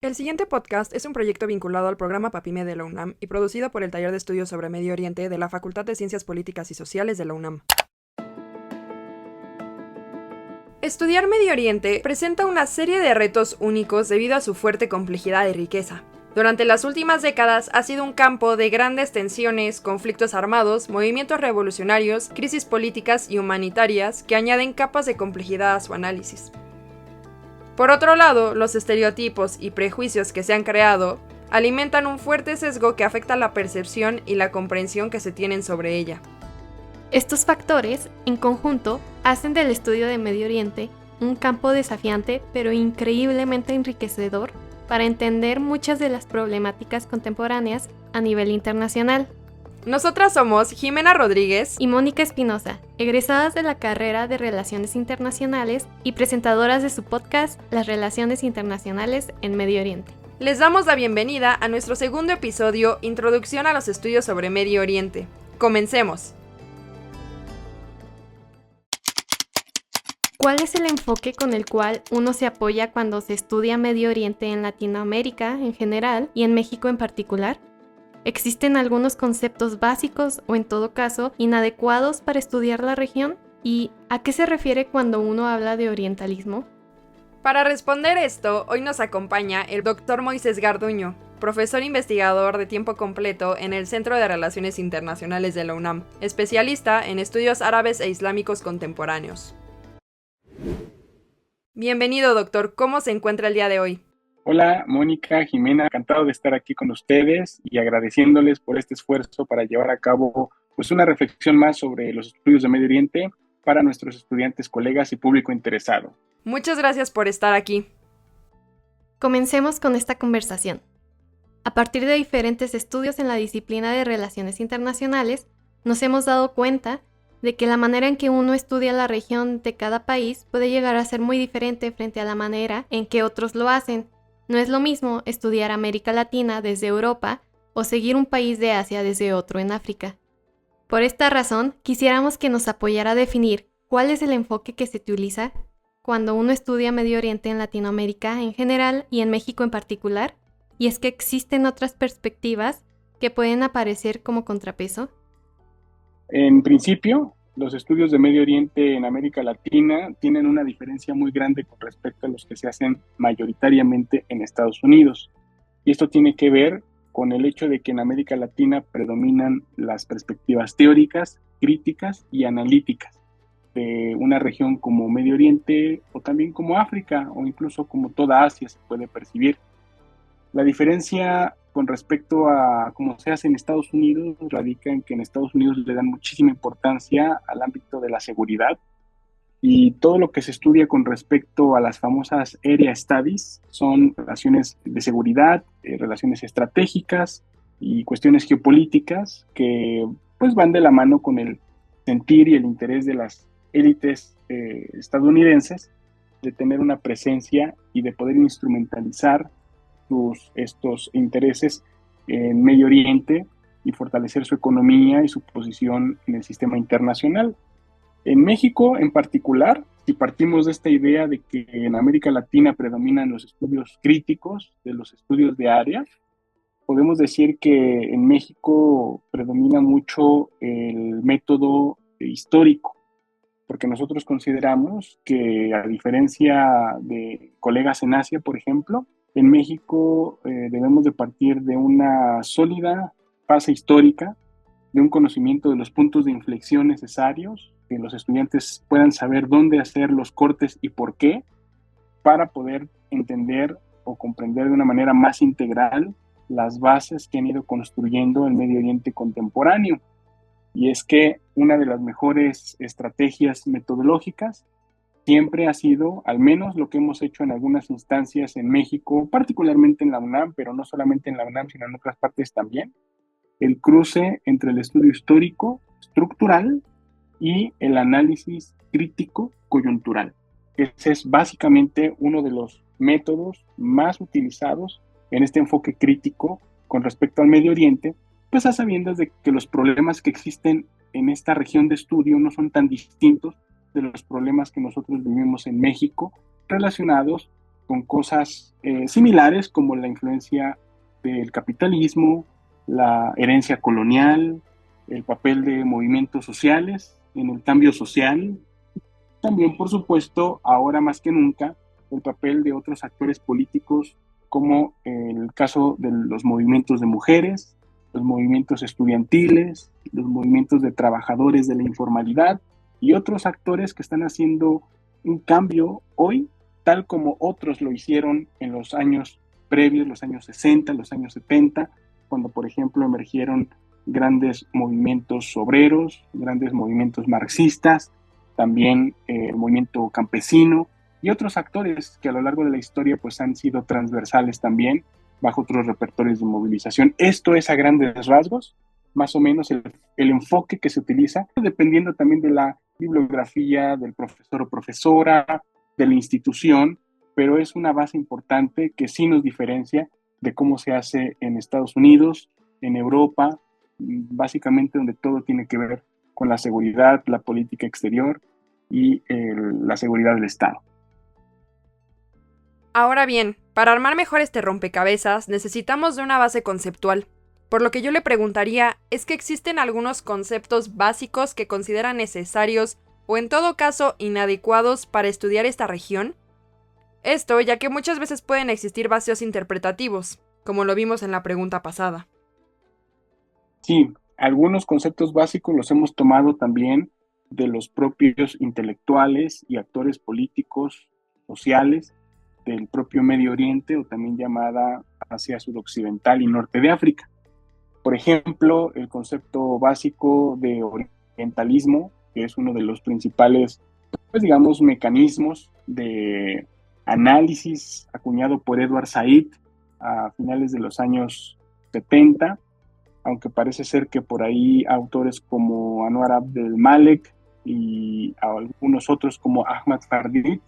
El siguiente podcast es un proyecto vinculado al programa PAPIME de la UNAM y producido por el Taller de Estudios sobre Medio Oriente de la Facultad de Ciencias Políticas y Sociales de la UNAM. Estudiar Medio Oriente presenta una serie de retos únicos debido a su fuerte complejidad y riqueza. Durante las últimas décadas ha sido un campo de grandes tensiones, conflictos armados, movimientos revolucionarios, crisis políticas y humanitarias que añaden capas de complejidad a su análisis. Por otro lado, los estereotipos y prejuicios que se han creado alimentan un fuerte sesgo que afecta la percepción y la comprensión que se tienen sobre ella. Estos factores, en conjunto, hacen del estudio de Medio Oriente un campo desafiante pero increíblemente enriquecedor para entender muchas de las problemáticas contemporáneas a nivel internacional. Nosotras somos Jimena Rodríguez y Mónica Espinosa, egresadas de la carrera de Relaciones Internacionales y presentadoras de su podcast Las Relaciones Internacionales en Medio Oriente. Les damos la bienvenida a nuestro segundo episodio, Introducción a los Estudios sobre Medio Oriente. Comencemos. ¿Cuál es el enfoque con el cual uno se apoya cuando se estudia Medio Oriente en Latinoamérica en general y en México en particular? ¿Existen algunos conceptos básicos o en todo caso inadecuados para estudiar la región? ¿Y a qué se refiere cuando uno habla de orientalismo? Para responder esto, hoy nos acompaña el Dr. Moisés Garduño, profesor investigador de tiempo completo en el Centro de Relaciones Internacionales de la UNAM, especialista en estudios árabes e islámicos contemporáneos. Bienvenido, doctor. ¿Cómo se encuentra el día de hoy? Hola, Mónica, Jimena, encantado de estar aquí con ustedes y agradeciéndoles por este esfuerzo para llevar a cabo una reflexión más sobre los estudios de Medio Oriente para nuestros estudiantes, colegas y público interesado. Muchas gracias por estar aquí. Comencemos con esta conversación. A partir de diferentes estudios en la disciplina de Relaciones Internacionales, nos hemos dado cuenta de que la manera en que uno estudia la región de cada país puede llegar a ser muy diferente frente a la manera en que otros lo hacen. No es lo mismo estudiar América Latina desde Europa o seguir un país de Asia desde otro en África. Por esta razón, quisiéramos que nos apoyara a definir cuál es el enfoque que se utiliza cuando uno estudia Medio Oriente en Latinoamérica en general y en México en particular, y es que existen otras perspectivas que pueden aparecer como contrapeso. En principio, los estudios de Medio Oriente en América Latina tienen una diferencia muy grande con respecto a los que se hacen mayoritariamente en Estados Unidos. Y esto tiene que ver con el hecho de que en América Latina predominan las perspectivas teóricas, críticas y analíticas de una región como Medio Oriente o también como África o incluso como toda Asia se puede percibir. La diferencia con respecto a cómo se hace en Estados Unidos radica en que en Estados Unidos le dan muchísima importancia al ámbito de la seguridad y todo lo que se estudia con respecto a las famosas Area Studies son relaciones de seguridad, relaciones estratégicas y cuestiones geopolíticas que pues van de la mano con el sentir y el interés de las élites estadounidenses de tener una presencia y de poder instrumentalizar estos intereses en Medio Oriente y fortalecer su economía y su posición en el sistema internacional. En México en particular, si partimos de esta idea de que en América Latina predominan los estudios críticos de los estudios de área, podemos decir que en México predomina mucho el método histórico, porque nosotros consideramos que a diferencia de colegas en Asia, por ejemplo, en México debemos de partir de una sólida base histórica, de un conocimiento de los puntos de inflexión necesarios, que los estudiantes puedan saber dónde hacer los cortes y por qué, para poder entender o comprender de una manera más integral las bases que han ido construyendo el Medio Oriente contemporáneo. Y es que una de las mejores estrategias metodológicas siempre ha sido, al menos lo que hemos hecho en algunas instancias en México, particularmente en la UNAM, pero no solamente en la UNAM, sino en otras partes también, el cruce entre el estudio histórico, estructural, y el análisis crítico coyuntural. Ese es básicamente uno de los métodos más utilizados en este enfoque crítico con respecto al Medio Oriente, pues a sabiendas de que los problemas que existen en esta región de estudio no son tan distintos de los problemas que nosotros vivimos en México relacionados con cosas similares como la influencia del capitalismo, la herencia colonial, el papel de movimientos sociales en el cambio social. También, por supuesto, ahora más que nunca, el papel de otros actores políticos, como el caso de los movimientos de mujeres, los movimientos estudiantiles, los movimientos de trabajadores de la informalidad y otros actores que están haciendo un cambio hoy, tal como otros lo hicieron en los años previos, los años 60, los años 70, cuando, por ejemplo, emergieron grandes movimientos obreros, grandes movimientos marxistas, también el movimiento campesino y otros actores que a lo largo de la historia pues han sido transversales también bajo otros repertorios de movilización. Esto es a grandes rasgos, más o menos el enfoque que se utiliza, dependiendo también de la bibliografía del profesor o profesora, de la institución, pero es una base importante que sí nos diferencia de cómo se hace en Estados Unidos, en Europa, básicamente donde todo tiene que ver con la seguridad, la política exterior y la seguridad del Estado. Ahora bien, para armar mejor este rompecabezas necesitamos de una base conceptual. Por lo que yo le preguntaría es que existen algunos conceptos básicos que considera necesarios o en todo caso inadecuados para estudiar esta región. Esto ya que muchas veces pueden existir vacíos interpretativos, como lo vimos en la pregunta pasada. Sí, algunos conceptos básicos los hemos tomado también de los propios intelectuales y actores políticos, sociales, del propio Medio Oriente o también llamada Asia Sudoccidental y Norte de África. Por ejemplo, el concepto básico de orientalismo, que es uno de los principales, pues digamos, mecanismos de análisis acuñado por Edward Said a finales de los años 70, aunque parece ser que por ahí autores como Anwar Abdel Malek y algunos otros como Ahmad Fardit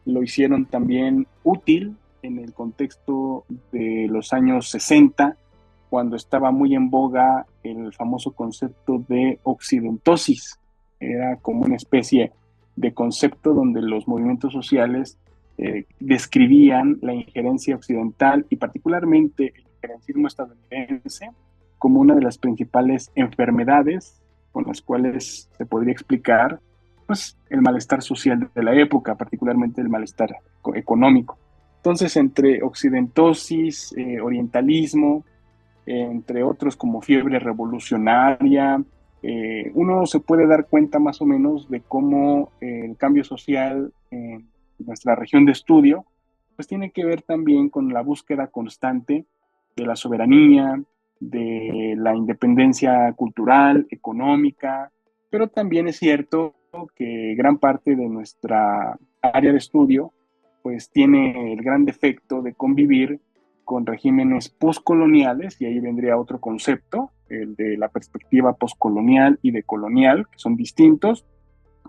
lo hicieron también útil en el contexto de los años 60, cuando estaba muy en boga el famoso concepto de occidentosis. Era como una especie de concepto donde los movimientos sociales describían la injerencia occidental y particularmente el injerencismo estadounidense como una de las principales enfermedades con las cuales se podría explicar pues, el malestar social de la época, particularmente el malestar económico. Entonces, entre occidentosis, orientalismo, entre otros como fiebre revolucionaria, uno se puede dar cuenta más o menos de cómo el cambio social en nuestra región de estudio pues tiene que ver también con la búsqueda constante de la soberanía, de la independencia cultural, económica, pero también es cierto que gran parte de nuestra área de estudio pues tiene el gran defecto de convivir con regímenes postcoloniales, y ahí vendría otro concepto, el de la perspectiva postcolonial y decolonial, que son distintos,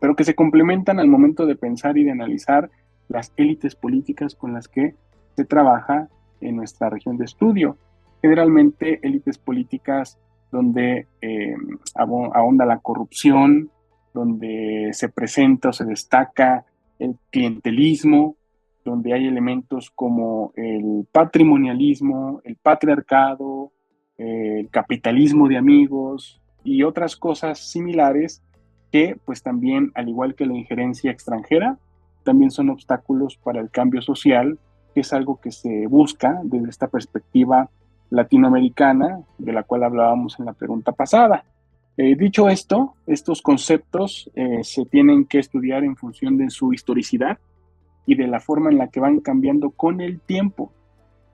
pero que se complementan al momento de pensar y de analizar las élites políticas con las que se trabaja en nuestra región de estudio. Generalmente élites políticas donde ahonda la corrupción, donde se presenta o se destaca el clientelismo, donde hay elementos como el patrimonialismo, el patriarcado, el capitalismo de amigos y otras cosas similares que pues también, al igual que la injerencia extranjera, también son obstáculos para el cambio social, que es algo que se busca desde esta perspectiva latinoamericana, de la cual hablábamos en la pregunta pasada. Dicho esto, estos conceptos se tienen que estudiar en función de su historicidad y de la forma en la que van cambiando con el tiempo,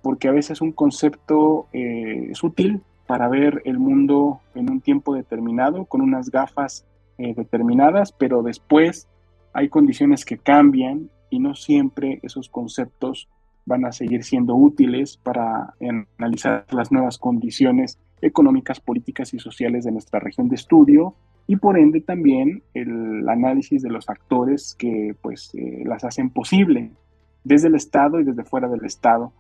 porque a veces un concepto es útil para ver el mundo en un tiempo determinado, con unas gafas determinadas, pero después hay condiciones que cambian y no siempre esos conceptos van a seguir siendo útiles para analizar las nuevas condiciones económicas, políticas y sociales de nuestra región de estudio, y por ende también el análisis de los actores que pues las hacen posible desde el Estado y desde fuera del Estado.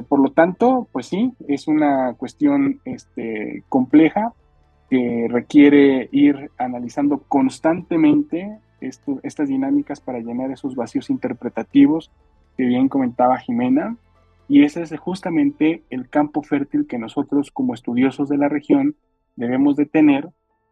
Por lo tanto, pues sí, es una cuestión compleja que requiere ir analizando constantemente estas dinámicas para llenar esos vacíos interpretativos que bien comentaba Jimena, y ese es justamente el campo fértil que nosotros como estudiosos de la región debemos de tener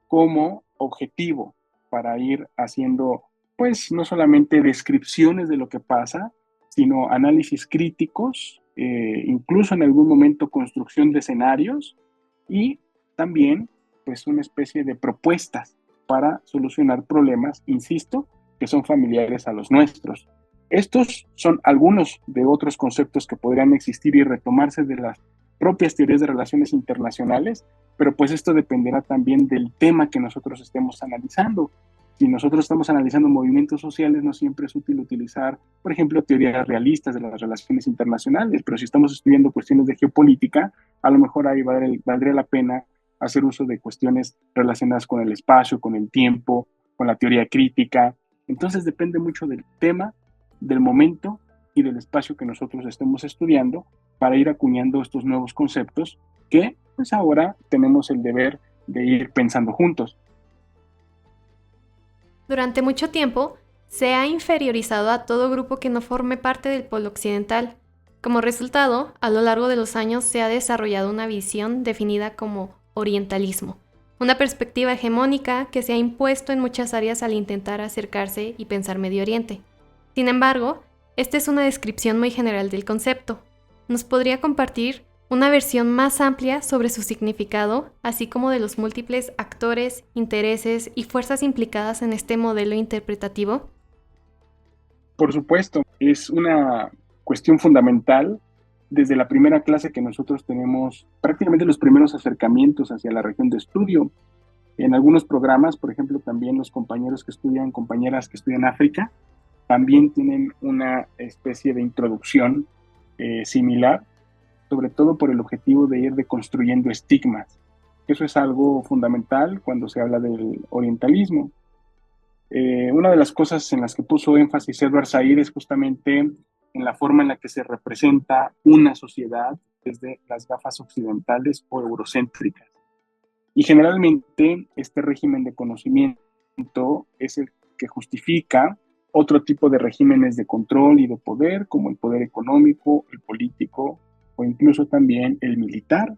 como objetivo para ir haciendo, pues, no solamente descripciones de lo que pasa, sino análisis críticos, incluso en algún momento construcción de escenarios y también, pues, una especie de propuestas para solucionar problemas, insisto, que son familiares a los nuestros. Estos son algunos de otros conceptos que podrían existir y retomarse de las propias teorías de relaciones internacionales, pero pues esto dependerá también del tema que nosotros estemos analizando. Si nosotros estamos analizando movimientos sociales, no siempre es útil utilizar, por ejemplo, teorías realistas de las relaciones internacionales, pero si estamos estudiando cuestiones de geopolítica, a lo mejor ahí valdría la pena hacer uso de cuestiones relacionadas con el espacio, con el tiempo, con la teoría crítica. Entonces depende mucho del tema, del momento y del espacio que nosotros estemos estudiando para ir acuñando estos nuevos conceptos que pues ahora tenemos el deber de ir pensando juntos. Durante mucho tiempo, se ha inferiorizado a todo grupo que no forme parte del polo occidental. Como resultado, a lo largo de los años se ha desarrollado una visión definida como orientalismo, una perspectiva hegemónica que se ha impuesto en muchas áreas al intentar acercarse y pensar Medio Oriente. Sin embargo, esta es una descripción muy general del concepto. ¿Nos podría compartir una versión más amplia sobre su significado, así como de los múltiples actores, intereses y fuerzas implicadas en este modelo interpretativo? Por supuesto, es una cuestión fundamental desde la primera clase que nosotros tenemos, prácticamente los primeros acercamientos hacia la región de estudio. En algunos programas, por ejemplo, también los compañeros que estudian, compañeras que estudian África, también tienen una especie de introducción similar, sobre todo por el objetivo de ir deconstruyendo estigmas. Eso es algo fundamental cuando se habla del orientalismo. Una de las cosas en las que puso énfasis Edward Said es justamente en la forma en la que se representa una sociedad desde las gafas occidentales o eurocéntricas. Y generalmente este régimen de conocimiento es el que justifica otro tipo de regímenes de control y de poder, como el poder económico, el político o incluso también el militar.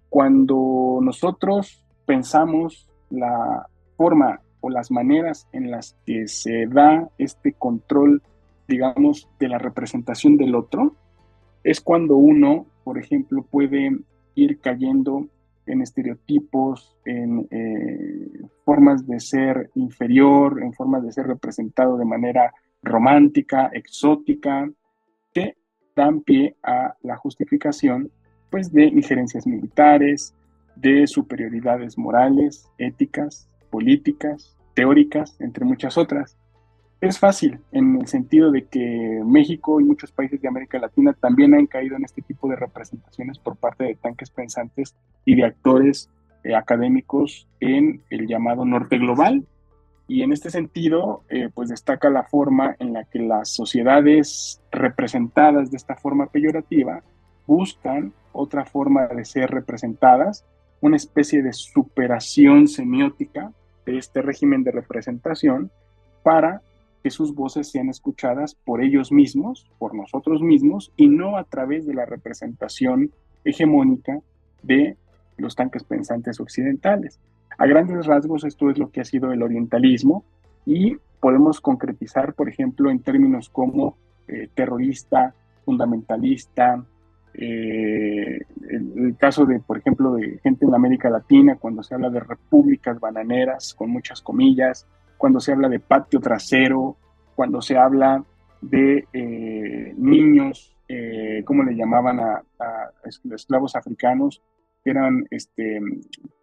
Cuando nosotros pensamos la forma o las maneras en las que se da este control, digamos, de la representación del otro, es cuando uno, por ejemplo, puede ir cayendo en estereotipos, en formas de ser inferior, en formas de ser representado de manera romántica, exótica, que dan pie a la justificación pues, de injerencias militares, de superioridades morales, éticas, políticas, teóricas, entre muchas otras. Es fácil en el sentido de que México y muchos países de América Latina también han caído en este tipo de representaciones por parte de tanques pensantes y de actores académicos en el llamado norte global. Y en este sentido, pues destaca la forma en la que las sociedades representadas de esta forma peyorativa buscan otra forma de ser representadas, una especie de superación semiótica de este régimen de representación para que sus voces sean escuchadas por ellos mismos, por nosotros mismos, y no a través de la representación hegemónica de los tanques pensantes occidentales. A grandes rasgos, esto es lo que ha sido el orientalismo y podemos concretizar, por ejemplo, en términos como terrorista, fundamentalista, el caso de, por ejemplo, de gente en América Latina, cuando se habla de repúblicas bananeras, con muchas comillas, cuando se habla de patio trasero, cuando se habla de niños, ¿cómo le llamaban a esclavos africanos? Que eran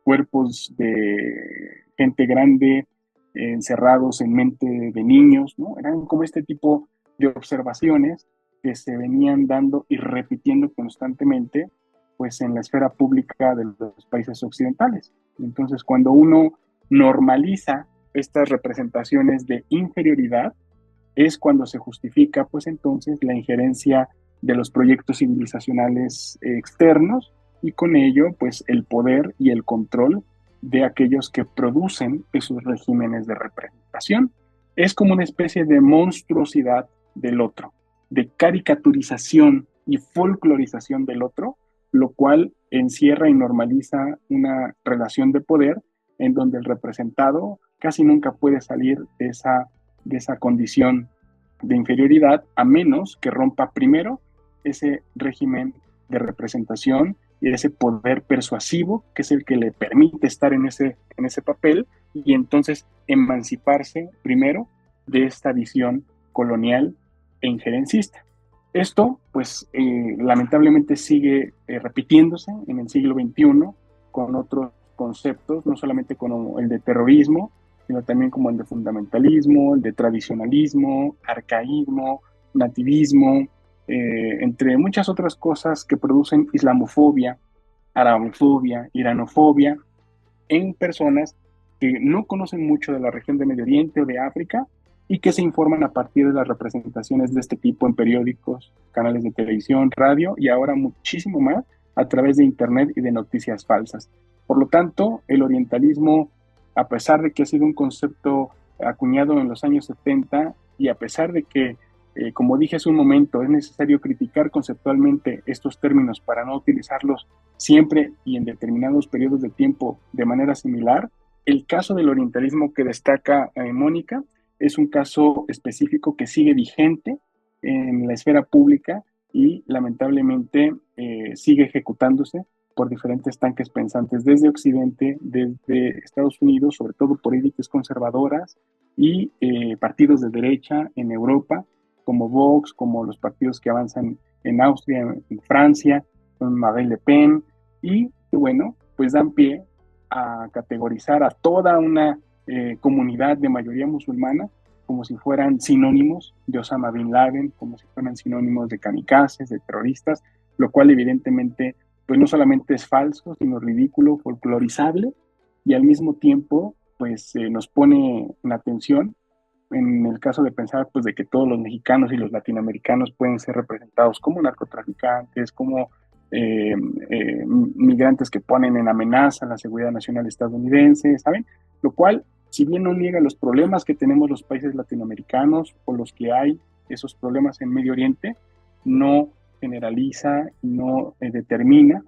cuerpos de gente grande encerrados en mente de niños, ¿no? Eran como este tipo de observaciones que se venían dando y repitiendo constantemente pues en la esfera pública de los países occidentales. Entonces, cuando uno normaliza estas representaciones de inferioridad, es cuando se justifica pues entonces la injerencia de los proyectos civilizacionales externos y con ello pues el poder y el control de aquellos que producen esos regímenes de representación. Es como una especie de monstruosidad del otro. de caricaturización y folclorización del otro, lo cual encierra y normaliza una relación de poder en donde el representado casi nunca puede salir de esa condición de inferioridad, a menos que rompa primero ese régimen de representación y ese poder persuasivo, que es el que le permite estar en ese papel, y entonces emanciparse primero de esta visión colonial e injerencista. Esto, pues, lamentablemente sigue repitiéndose en el siglo XXI con otros conceptos, no solamente como el de terrorismo, sino también como el de fundamentalismo, el de tradicionalismo, arcaísmo, nativismo, entre muchas otras cosas que producen islamofobia, arabofobia, iranofobia en personas que no conocen mucho de la región de Medio Oriente o de África y que se informan a partir de las representaciones de este tipo en periódicos, canales de televisión, radio y ahora muchísimo más a través de Internet y de noticias falsas. Por lo tanto, el orientalismo, a pesar de que ha sido un concepto acuñado en los años 70 y a pesar de que, como dije hace un momento, es necesario criticar conceptualmente estos términos para no utilizarlos siempre y en determinados periodos de tiempo de manera similar, el caso del orientalismo que destaca Mónica es un caso específico que sigue vigente en la esfera pública y lamentablemente sigue ejecutándose por diferentes tanques pensantes desde Occidente, desde Estados Unidos, sobre todo por élites conservadoras y partidos de derecha en Europa, como Vox, como los partidos que avanzan en Austria, en Francia, con Marine Le Pen, y bueno, pues dan pie a categorizar a toda una comunidad de mayoría musulmana como si fueran sinónimos de Osama Bin Laden, como si fueran sinónimos de kamikazes, de terroristas, lo cual evidentemente pues no solamente es falso, sino ridículo, folclorizable, y al mismo tiempo pues nos pone en atención en el caso de pensar pues de que todos los mexicanos y los latinoamericanos pueden ser representados como narcotraficantes, como migrantes que ponen en amenaza la seguridad nacional estadounidense, ¿saben? Lo cual, si bien no niega los problemas que tenemos los países latinoamericanos o los que hay esos problemas en Medio Oriente, no generaliza y no determina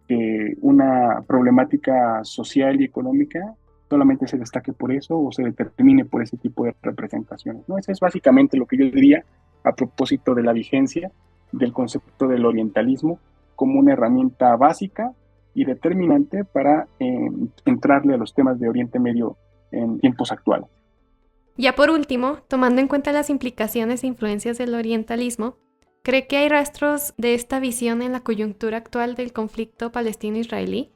que una problemática social y económica solamente se destaque por eso o se determine por ese tipo de representaciones, ¿no? Eso es básicamente lo que yo diría a propósito de la vigencia del concepto del orientalismo como una herramienta básica y determinante para entrarle a los temas de Oriente Medio en tiempos actuales. Ya por último, tomando en cuenta las implicaciones e influencias del orientalismo, ¿cree que hay rastros de esta visión en la coyuntura actual del conflicto palestino-israelí?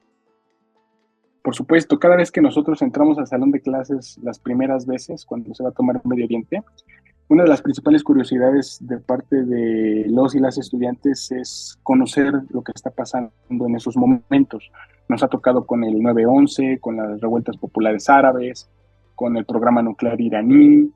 Por supuesto, cada vez que nosotros entramos al salón de clases las primeras veces, cuando se va a tomar en Medio Oriente, una de las principales curiosidades de parte de los y las estudiantes es conocer lo que está pasando en esos momentos. Nos ha tocado con el 9/11, con las revueltas populares árabes, con el programa nuclear iraní,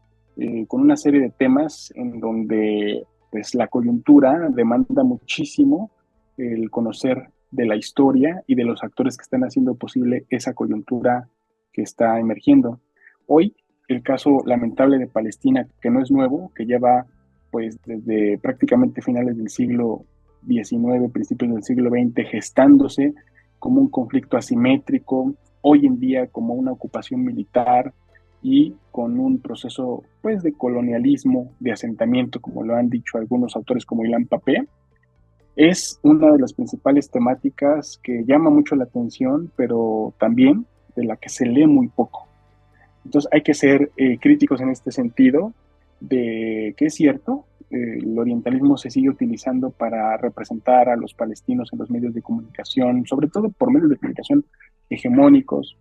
con una serie de temas en donde pues, la coyuntura demanda muchísimo el conocer de la historia y de los actores que están haciendo posible esa coyuntura que está emergiendo. Hoy, el caso lamentable de Palestina, que no es nuevo, que ya va pues desde prácticamente finales del siglo XIX, principios del siglo XX, gestándose como un conflicto asimétrico, hoy en día como una ocupación militar y con un proceso pues de colonialismo, de asentamiento, como lo han dicho algunos autores como Ilan Pappé, es una de las principales temáticas que llama mucho la atención, pero también de la que se lee muy poco. Entonces hay que ser críticos en este sentido de que es cierto, el orientalismo se sigue utilizando para representar a los palestinos en los medios de comunicación, sobre todo por medios de comunicación hegemónicos.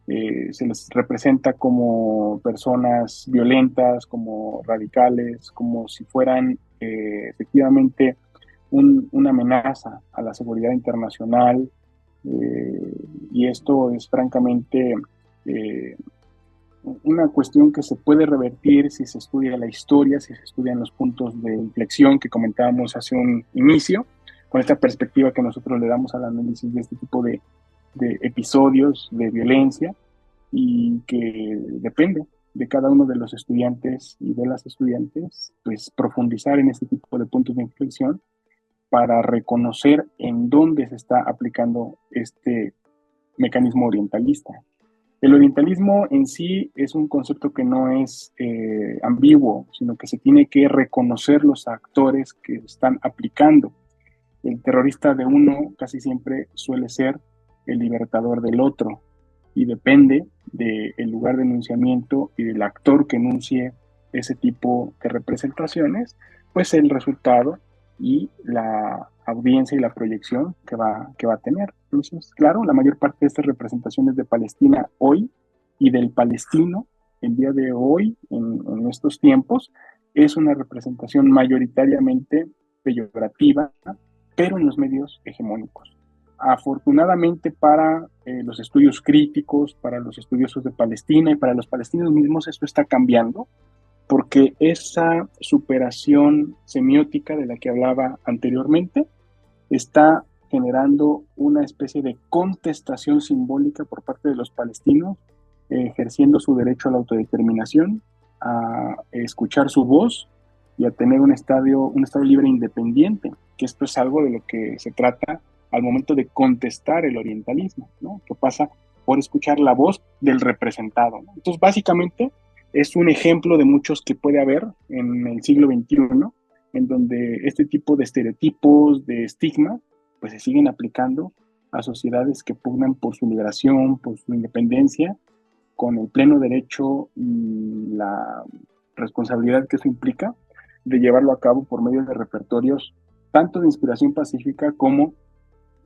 Se les representa como personas violentas, como radicales, como si fueran efectivamente una amenaza a la seguridad internacional, y esto es francamente una cuestión que se puede revertir si se estudia la historia, si se estudian los puntos de inflexión que comentábamos hace un inicio, con esta perspectiva que nosotros le damos al análisis de este tipo de episodios de violencia, y que depende de cada uno de los estudiantes y de las estudiantes, pues profundizar en este tipo de puntos de inflexión para reconocer en dónde se está aplicando este mecanismo orientalista. El orientalismo en sí es un concepto que no es ambiguo, sino que se tiene que reconocer los actores que están aplicando. El terrorista de uno casi siempre suele ser el libertador del otro, y depende del lugar de enunciamiento y del actor que enuncie ese tipo de representaciones, pues el resultado y la audiencia y la proyección que va a tener. Entonces, claro, la mayor parte de estas representaciones de Palestina hoy y del palestino el día de hoy, en estos tiempos, es una representación mayoritariamente peyorativa, pero en los medios hegemónicos. Afortunadamente para los estudios críticos, para los estudiosos de Palestina y para los palestinos mismos, esto está cambiando, porque esa superación semiótica de la que hablaba anteriormente está generando una especie de contestación simbólica por parte de los palestinos, ejerciendo su derecho a la autodeterminación, a escuchar su voz y a tener un estado libre e independiente, que esto es algo de lo que se trata al momento de contestar el orientalismo, ¿no? Que pasa por escuchar la voz del representado, ¿no? Entonces, básicamente, es un ejemplo de muchos que puede haber en el siglo XXI, en donde este tipo de estereotipos, de estigma, pues se siguen aplicando a sociedades que pugnan por su liberación, por su independencia, con el pleno derecho y la responsabilidad que eso implica de llevarlo a cabo por medio de repertorios tanto de inspiración pacífica como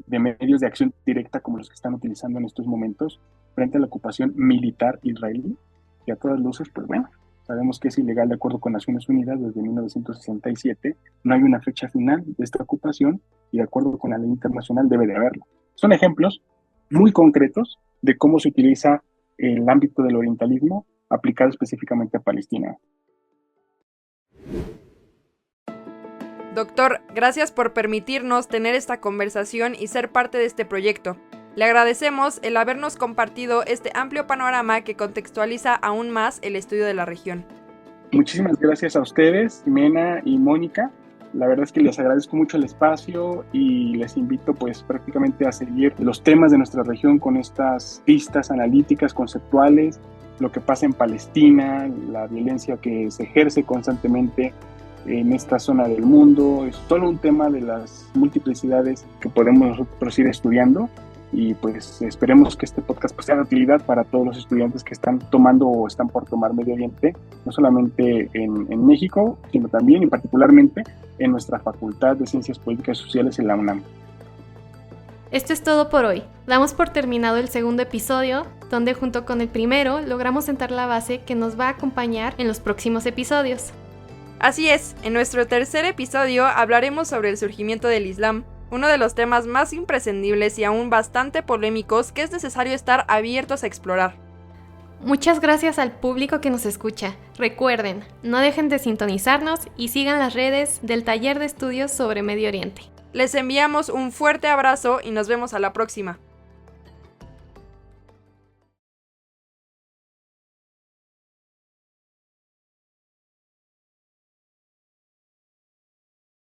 de medios de acción directa como los que están utilizando en estos momentos frente a la ocupación militar israelí, que a todas luces, pues bueno, sabemos que es ilegal de acuerdo con Naciones Unidas desde 1967, no hay una fecha final de esta ocupación y de acuerdo con la ley internacional debe de haberla. Son ejemplos muy concretos de cómo se utiliza el ámbito del orientalismo aplicado específicamente a Palestina. Doctor, gracias por permitirnos tener esta conversación y ser parte de este proyecto. Le agradecemos el habernos compartido este amplio panorama que contextualiza aún más el estudio de la región. Muchísimas gracias a ustedes, Jimena y Mónica. La verdad es que les agradezco mucho el espacio y les invito pues prácticamente a seguir los temas de nuestra región con estas pistas analíticas, conceptuales, lo que pasa en Palestina, la violencia que se ejerce constantemente en esta zona del mundo. Es solo un tema de las multiplicidades que podemos nosotros ir estudiando y pues esperemos que este podcast pues sea de utilidad para todos los estudiantes que están tomando o están por tomar Medio Oriente, no solamente en México, sino también y particularmente en nuestra Facultad de Ciencias Políticas y Sociales en la UNAM. Esto es todo por hoy. Damos por terminado el segundo episodio, donde junto con el primero logramos sentar la base que nos va a acompañar en los próximos episodios. Así es, en nuestro tercer episodio hablaremos sobre el surgimiento del Islam, uno de los temas más imprescindibles y aún bastante polémicos que es necesario estar abiertos a explorar. Muchas gracias al público que nos escucha. Recuerden, no dejen de sintonizarnos y sigan las redes del Taller de Estudios sobre Medio Oriente. Les enviamos un fuerte abrazo y nos vemos a la próxima.